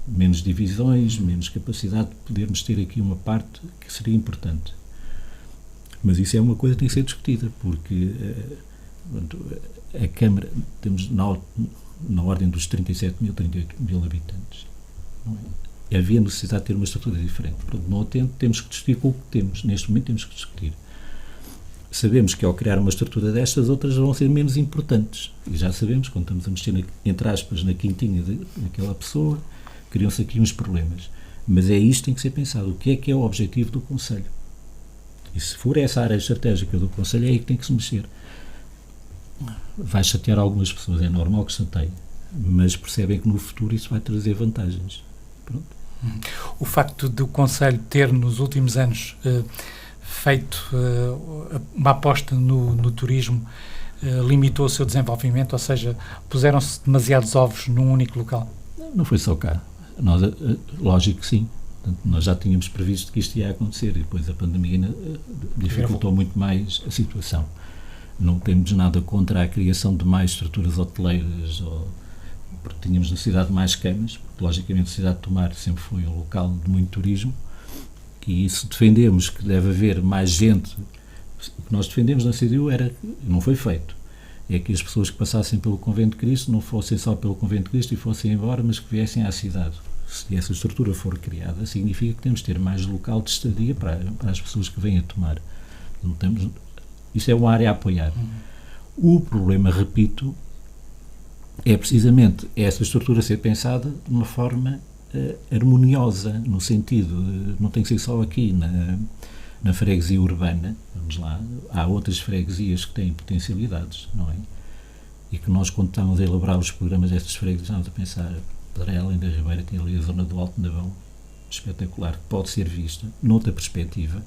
Menos divisões, menos capacidade de podermos ter aqui uma parte que seria importante. Mas isso é uma coisa que tem que ser discutida, porque a Câmara, temos na ordem dos 37 mil, 38 mil habitantes. Não é? Havia necessidade de ter uma estrutura diferente. Não temos que discutir com o que temos. Neste momento temos que discutir. Sabemos que ao criar uma estrutura destas, outras vão ser menos importantes. E já sabemos, quando estamos a mexer, entre aspas, na quintinha daquela pessoa, criam-se aqui uns problemas. Mas é isto que tem que ser pensado. O que é o objetivo do Concelho? E se for essa área estratégica do Concelho, é aí que tem que se mexer. Vai chatear algumas pessoas, é normal que chateie, mas percebem que no futuro isso vai trazer vantagens. Pronto. O facto do Concelho ter, nos últimos anos, feito uma aposta no turismo, limitou o seu desenvolvimento, ou seja, puseram-se demasiados ovos num único local? Não foi só cá. Nós, lógico que sim. Portanto, nós já tínhamos previsto que isto ia acontecer e depois a pandemia dificultou muito mais a situação. Não temos nada contra a criação de mais estruturas hoteleiras, porque tínhamos necessidade de mais camas, porque logicamente a cidade de Tomar sempre foi um local de muito turismo, e se defendemos que deve haver mais gente, o que nós defendemos na CDU não foi feito, é que as pessoas que passassem pelo Convento de Cristo não fossem só pelo Convento de Cristo e fossem embora, mas que viessem à cidade. se essa estrutura for criada, significa que temos de ter mais local de estadia para as pessoas que vêm a tomar. Não temos, isso é uma área a apoiar. O problema, repito, é precisamente essa estrutura ser pensada de uma forma harmoniosa, no sentido de não tem que ser só aqui na freguesia urbana, vamos lá, há outras freguesias que têm potencialidades, não é? E que nós, quando estamos a elaborar os programas destas freguesias, estamos a pensar, Pedrela, da Ribeira, tem ali a zona do Alto Navão, espetacular, que pode ser vista, noutra perspectiva,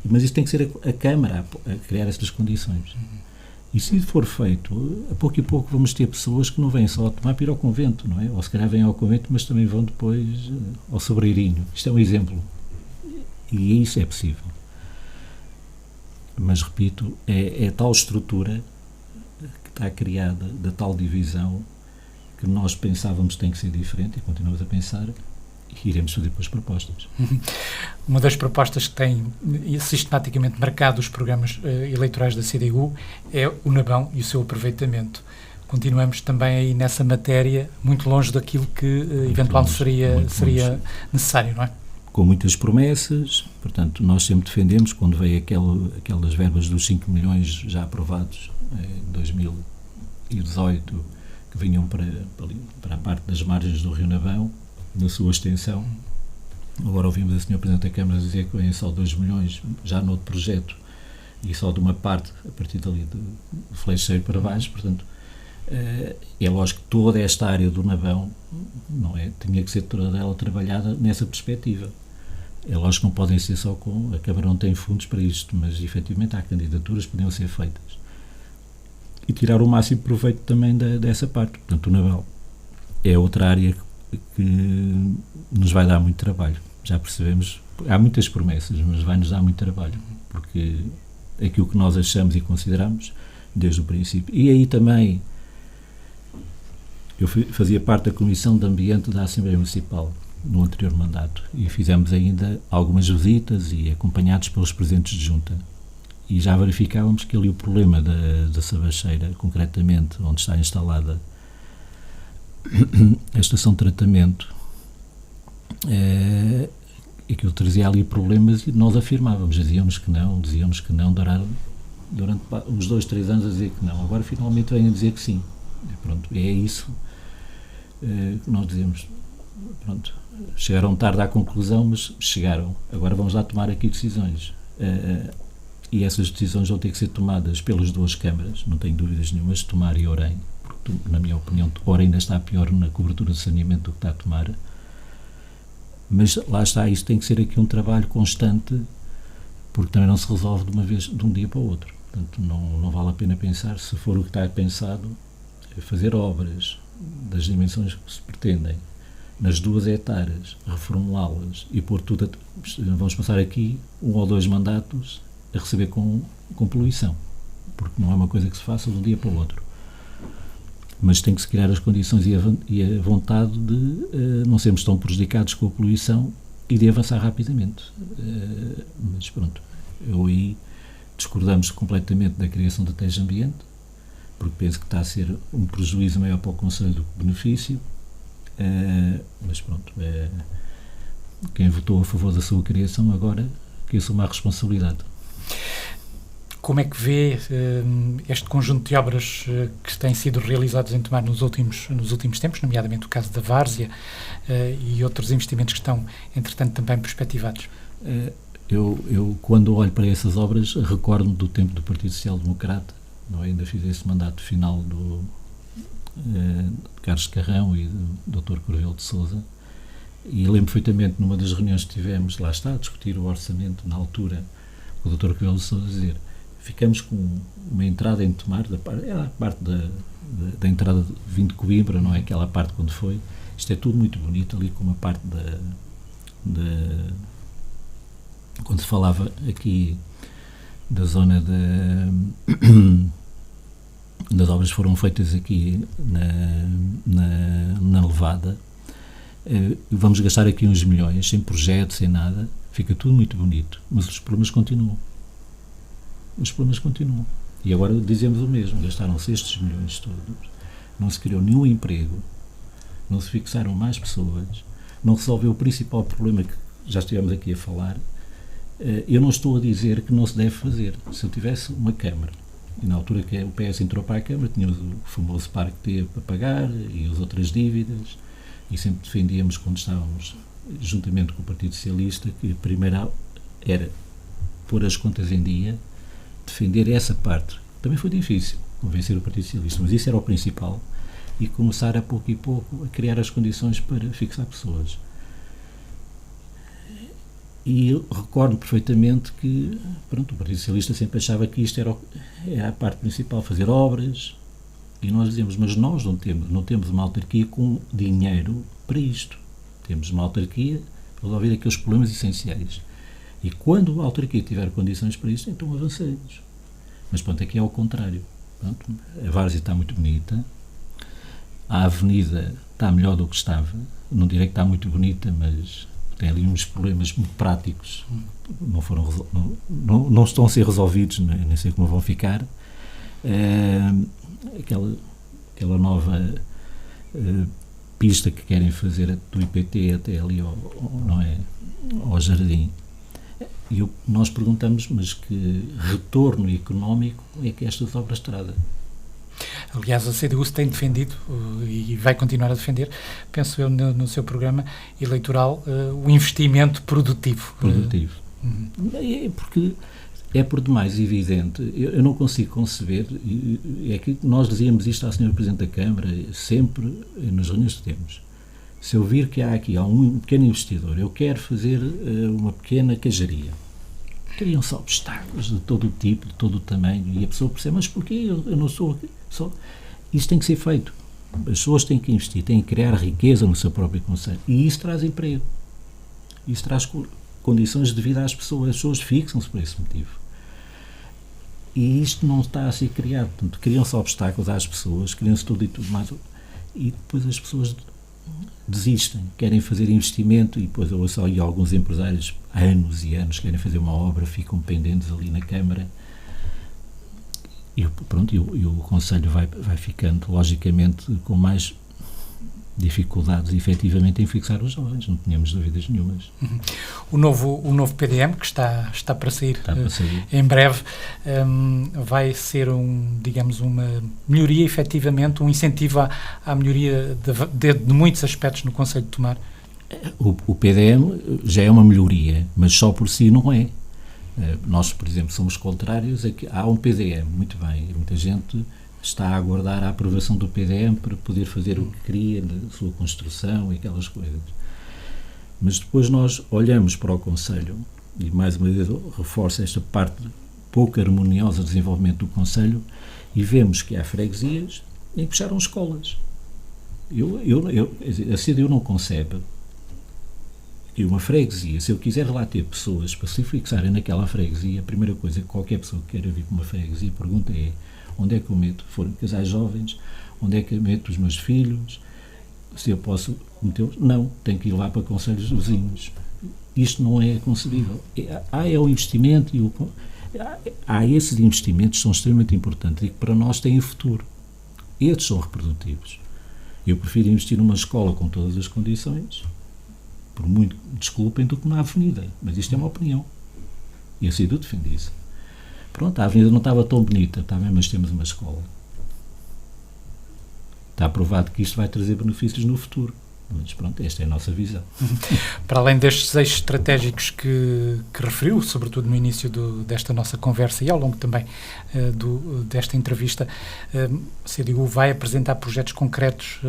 mas isso tem que ser a Câmara a criar estas condições. E se for feito, a pouco e pouco vamos ter pessoas que não vêm só a tomar para ir ao convento, não é? Ou se calhar vêm ao convento, mas também vão depois ao Sobreirinho. Isto é um exemplo. E isso é possível. Mas, repito, é tal estrutura que está criada, da tal divisão, que nós pensávamos que tem que ser diferente, e continuamos a pensar, e iremos fazer depois propostas. Uma das propostas que tem sistematicamente marcado os programas eleitorais da CDU é o Nabão e o seu aproveitamento. Continuamos também aí nessa matéria, muito longe daquilo que eventualmente seria necessário, não é? Com muitas promessas, portanto, nós sempre defendemos, quando veio aquelas verbas dos 5 milhões já aprovados em 2018, que vinham para a parte das margens do Rio Nabão, na sua extensão. Agora ouvimos a Sr. Presidente da Câmara dizer que vêm só 2 milhões já no outro projeto e só de uma parte a partir dali de Flecheiro para baixo, portanto é lógico que toda esta área do Nabão, não é, tinha que ser toda ela trabalhada nessa perspectiva. É lógico que não podem ser só a Câmara não tem fundos para isto, mas efetivamente há candidaturas que podiam ser feitas e tirar o máximo proveito também dessa parte. Portanto, o Nabão é outra área que nos vai dar muito trabalho. Já percebemos, há muitas promessas, mas vai-nos dar muito trabalho, porque é aquilo que nós achamos e consideramos desde o princípio. E aí também, eu fazia parte da Comissão de Ambiente da Assembleia Municipal no anterior mandato e fizemos ainda algumas visitas e acompanhados pelos presidentes de junta. E já verificávamos que ali o problema da Sabacheira, concretamente, onde está instalada a estação de tratamento, aquilo trazia ali problemas e nós afirmávamos, dizíamos que não, durante uns 2, 3 anos a dizer que não, agora finalmente vêm a dizer que sim. Pronto, é isso que nós dizemos, pronto, chegaram tarde à conclusão, mas chegaram, agora vamos lá tomar aqui decisões. E essas decisões vão ter que ser tomadas pelas duas câmaras, não tenho dúvidas nenhumas, Tomar e Orem, porque, na minha opinião, Orem ainda está pior na cobertura de saneamento do que está a Tomar, mas lá está, isso tem que ser aqui um trabalho constante, porque também não se resolve de um dia para o outro. Portanto, não vale a pena pensar, se for o que está pensado, fazer obras das dimensões que se pretendem, nas 2 hectares, reformulá-las e pôr tudo, vamos passar aqui 1 ou 2 mandatos a receber com poluição, porque não é uma coisa que se faça de um dia para o outro. Mas tem que se criar as condições e a vontade de não sermos tão prejudicados com a poluição e de avançar rapidamente. Mas pronto, eu aí discordamos completamente da criação da TES Ambiente, porque penso que está a ser um prejuízo maior para o Conselho do que benefício, mas pronto, quem votou a favor da sua criação agora que assuma a responsabilidade. Como é que vê este conjunto de obras que têm sido realizados em Tomar nos últimos tempos, nomeadamente o caso da Várzea e outros investimentos que estão, entretanto, também perspectivados? Eu quando olho para essas obras, recordo-me do tempo do Partido Social Democrata, não é? Ainda fiz esse mandato final do Carlos Carrão e do Dr. Corvelo de Sousa, e lembro perfeitamente, numa das reuniões que tivemos, lá está, a discutir o orçamento na altura, o Dr. Corvelo de Sousa dizer, ficamos com uma entrada em Tomar, era a parte da entrada vindo de Coimbra, não é? Aquela parte quando foi, isto é tudo muito bonito, ali com uma parte quando se falava aqui da zona das obras que foram feitas aqui na Levada, vamos gastar aqui uns milhões, sem projeto, sem nada, fica tudo muito bonito, mas os problemas continuam. E agora dizemos o mesmo, gastaram-se estes milhões todos, não se criou nenhum emprego, não se fixaram mais pessoas, não resolveu o principal problema que já estivemos aqui a falar. Eu não estou a dizer que não se deve fazer. Se eu tivesse uma Câmara, e na altura que o PS entrou para a Câmara, tínhamos o famoso parque T para pagar e as outras dívidas, e sempre defendíamos, quando estávamos juntamente com o Partido Socialista, que primeiro era pôr as contas em dia, defender essa parte. Também foi difícil convencer o Partido Socialista, mas isso era o principal, e começar a pouco e pouco a criar as condições para fixar pessoas. E eu recordo perfeitamente que, pronto, o Partido Socialista sempre achava que isto era a parte principal, fazer obras, e nós dizíamos, mas nós não temos uma autarquia com dinheiro para isto. Temos uma autarquia para resolver aqueles problemas essenciais. E quando a autarquia tiver condições para isto, então avancemos. Mas pronto, aqui é ao contrário. Pronto, a várzea está muito bonita, a avenida está melhor do que estava, não direi que está muito bonita, mas tem ali uns problemas muito práticos, não estão a ser resolvidos, nem sei como vão ficar. Aquela nova pista que querem fazer do IPT até ali ao Jardim. E nós perguntamos, mas que retorno económico é que estas obras trazem? Aliás, a CDU se tem defendido e vai continuar a defender, penso eu, no seu programa eleitoral, o investimento produtivo. Porque é por demais evidente, eu não consigo conceber, é que nós dizíamos isto à Sra. Presidente da Câmara, sempre nas reuniões que temos. Se eu vir que há um pequeno investidor, eu quero fazer uma pequena queijaria, criam-se obstáculos de todo o tipo, de todo o tamanho, e a pessoa percebe, mas porquê eu não sou só? Isto tem que ser feito. As pessoas têm que investir, têm que criar riqueza no seu próprio concelho, e isso traz emprego. Isso traz condições de vida às pessoas. As pessoas fixam-se por esse motivo. E isto não está a ser criado. Portanto, criam-se obstáculos às pessoas, criam-se tudo e tudo mais, e depois as pessoas desistem, querem fazer investimento, e depois eu ouço aí alguns empresários há anos e anos querem fazer uma obra, ficam pendentes ali na Câmara, e o Conselho vai ficando logicamente com mais dificuldades efetivamente em fixar os jovens, não tínhamos dúvidas nenhumas. O novo PDM, que está para sair, em breve, vai ser digamos, uma melhoria, efetivamente, um incentivo à melhoria de muitos aspectos no Concelho de Tomar? O PDM já é uma melhoria, mas só por si não é. Nós, por exemplo, somos contrários a que há um PDM, muito bem, e muita gente está a aguardar a aprovação do PDM para poder fazer o que queria, na sua construção e aquelas coisas. Mas depois nós olhamos para o Concelho, e mais uma vez reforço esta parte pouco harmoniosa do desenvolvimento do Concelho, e vemos que há freguesias em que fecharam escolas. A CDU não concebe que uma freguesia, se eu quiser lá ter pessoas para se fixarem naquela freguesia, a primeira coisa que qualquer pessoa que queira vir para uma freguesia pergunta é: onde é que eu meto? Foram casais jovens, onde é que eu meto os meus filhos? Se eu posso metê-los? Não, tenho que ir lá para concelhos vizinhos. Isto não é concebível. Há o investimento, há esses investimentos que são extremamente importantes e que para nós têm futuro. Estes são reprodutivos. Eu prefiro investir numa escola com todas as condições, por muito desculpem, do que na avenida. Mas isto é uma opinião. E a CDU defende isso. Pronto, a avenida não estava tão bonita, está bem, mas temos uma escola. Está provado que isto vai trazer benefícios no futuro. Mas pronto, esta é a nossa visão. Para além destes eixos estratégicos que referiu, sobretudo no início desta nossa conversa e ao longo também desta entrevista, a CDU vai apresentar projetos concretos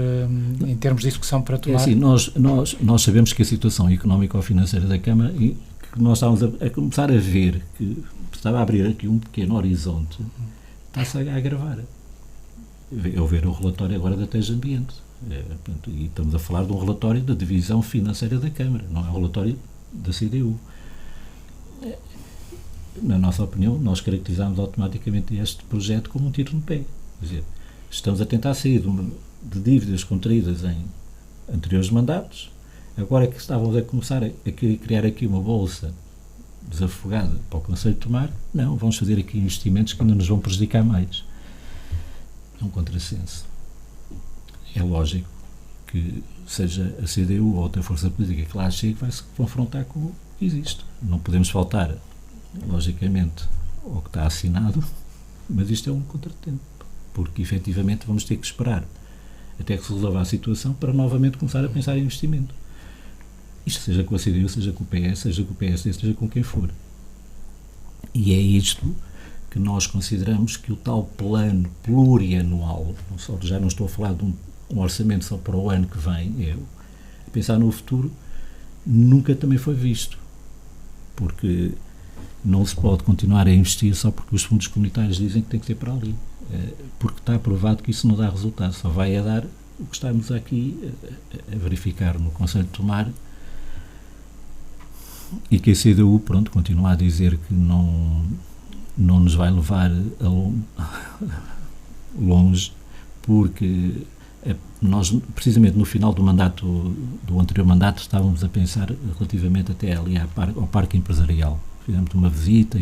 em termos de execução para tomar? É assim, nós sabemos que a situação económico-financeira da Câmara, e que nós estávamos a começar a ver que estava a abrir aqui um pequeno horizonte, está-se a agravar. Eu ver o relatório agora da TES Ambiente. E estamos a falar de um relatório da divisão financeira da Câmara, não é um relatório da CDU. Na nossa opinião, nós caracterizamos automaticamente este projeto como um tiro no pé. Quer dizer, estamos a tentar sair de dívidas contraídas em anteriores mandatos, agora que estávamos a começar a criar aqui uma bolsa desafogada para o Concelho de Tomar, não, vamos fazer aqui investimentos que ainda nos vão prejudicar mais. É um contrassenso. É lógico porque seja a CDU ou outra força política que lá chegue, vai-se confrontar com o que existe. Não podemos faltar, logicamente, ao que está assinado, mas isto é um contratempo, porque efetivamente vamos ter que esperar até que se resolva a situação para novamente começar a pensar em investimento. Isto seja com a CDU, seja com o PS, seja com o PSD, seja com quem for. E é isto que nós consideramos que o tal plano plurianual, já não estou a falar de um orçamento só para o ano que vem, pensar no futuro, nunca também foi visto. Porque não se pode continuar a investir só porque os fundos comunitários dizem que tem que ser para ali. Porque está provado que isso não dá resultado, só vai a dar o que estamos aqui a verificar no Conselho de Tomar, e que a CDU, pronto, continua a dizer que não nos vai levar longe, porque nós, precisamente no final do anterior mandato, estávamos a pensar relativamente até ali ao Parque Empresarial. Fizemos uma visita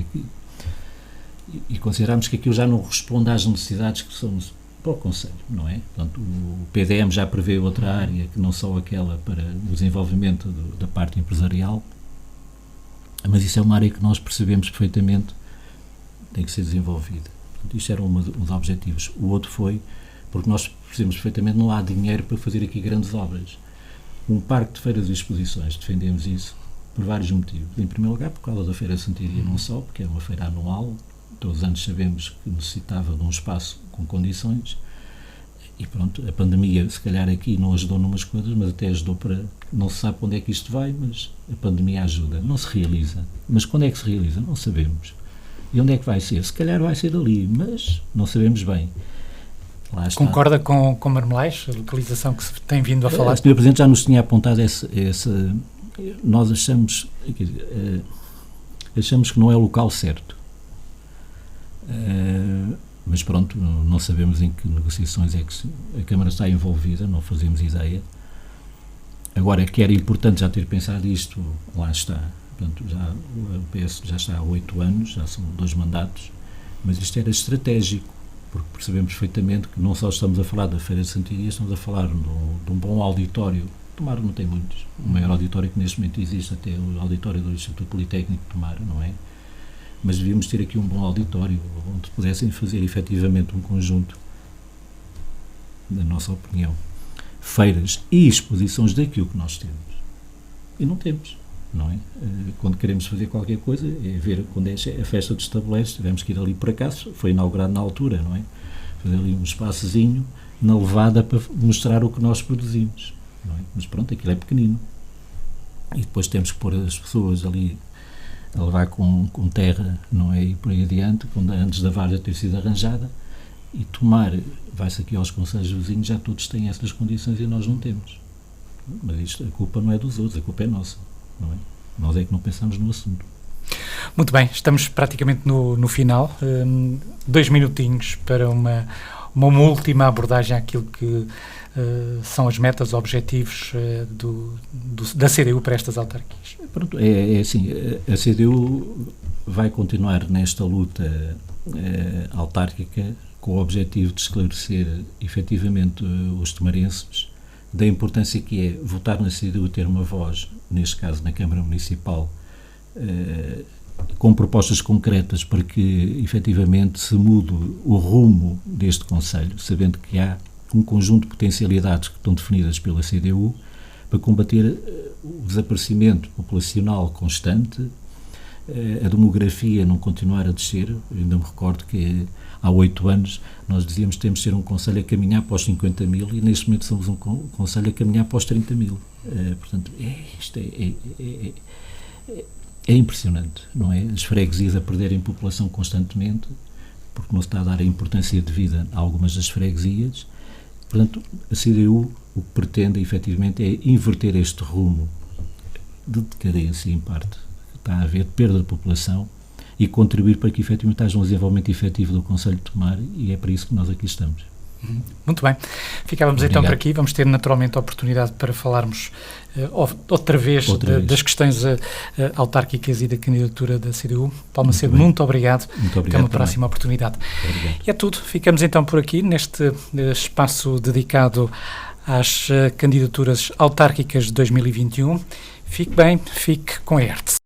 e considerámos que aquilo já não responde às necessidades que são para o Conselho, não é? Portanto, o PDM já prevê outra área que não só aquela para o desenvolvimento da parte empresarial, mas isso é uma área que nós percebemos perfeitamente tem que ser desenvolvida. Portanto, isto era um dos objetivos. O outro foi, porque nós percebemos perfeitamente, não há dinheiro para fazer aqui grandes obras. Um parque de feiras e exposições, defendemos isso por vários motivos. Em primeiro lugar, por causa da Feira Santiria, não só, porque é uma feira anual, todos os anos sabemos que necessitava de um espaço com condições, e pronto, a pandemia se calhar aqui não ajudou numas coisas, mas até ajudou para, não se sabe para onde é que isto vai, mas a pandemia ajuda, não se realiza. Mas quando é que se realiza? Não sabemos. E onde é que vai ser? Se calhar vai ser ali, mas não sabemos bem. Lá está. Concorda com Marmelais, a localização que se tem vindo a falar? A Sra. Presidente já nos tinha apontado nós achamos que não é o local certo. Mas pronto, não sabemos em que negociações é que a Câmara está envolvida, não fazemos ideia. Agora, que era importante já ter pensado isto, lá está. Portanto, o PS já está há 8 anos, já são 2 mandatos, mas isto era estratégico, porque percebemos perfeitamente que não só estamos a falar da Feira de Santiria, estamos a falar de um bom auditório. Tomar não tem muitos. O maior auditório que neste momento existe até é o auditório do Instituto Politécnico de Tomar, não é? Mas devíamos ter aqui um bom auditório, onde pudessem fazer efetivamente um conjunto, na nossa opinião, feiras e exposições daquilo que nós temos. E não temos, não é? Quando queremos fazer qualquer coisa, é ver quando é a festa dos tabuleiros, tivemos que ir ali por acaso, foi inaugurado na altura, não é? Fazer ali um espaçozinho na levada para mostrar o que nós produzimos, não é? Mas pronto, aquilo é pequenino. E depois temos que pôr as pessoas ali a levar com terra, não é? E por aí adiante, antes da várzea ter sido arranjada, e Tomar, vai-se aqui aos concelhos vizinhos, já todos têm essas condições e nós não temos. Mas isto, a culpa não é dos outros, a culpa é nossa, não é? Nós é que não pensamos no assunto. Muito bem, estamos praticamente no final. 2 minutinhos para uma última abordagem àquilo que são as metas, objetivos da CDU para estas autarquias. Pronto, é assim, a CDU vai continuar nesta luta autárquica com o objetivo de esclarecer efetivamente os tomarenses da importância que é votar na CDU, ter uma voz, neste caso na Câmara Municipal, com propostas concretas para que efetivamente se mude o rumo deste Conselho, sabendo que há um conjunto de potencialidades que estão definidas pela CDU para combater o desaparecimento populacional constante, a demografia não continuar a descer. Eu ainda me recordo que há 8 anos nós dizíamos que temos de ser um concelho a caminhar para os 50 mil e neste momento somos um concelho a caminhar para os 30 mil. Portanto, isto é impressionante, não é? As freguesias a perderem população constantemente, porque não se está a dar a importância devida a algumas das freguesias. Portanto, a CDU o que pretende, efetivamente, é inverter este rumo de decadência, em parte, que está a haver, de perda de população, e contribuir para que, efetivamente, haja um desenvolvimento efetivo do Concelho de Tomar, e é para isso que nós aqui estamos. Muito bem. Ficávamos então por aqui. Vamos ter naturalmente a oportunidade para falarmos outra vez das questões autárquicas e da candidatura da CDU. Paulo Macedo, muito obrigado. Até uma próxima oportunidade. Obrigado. E é tudo. Ficamos então por aqui neste espaço dedicado às candidaturas autárquicas de 2021. Fique bem, fique com a ERTE.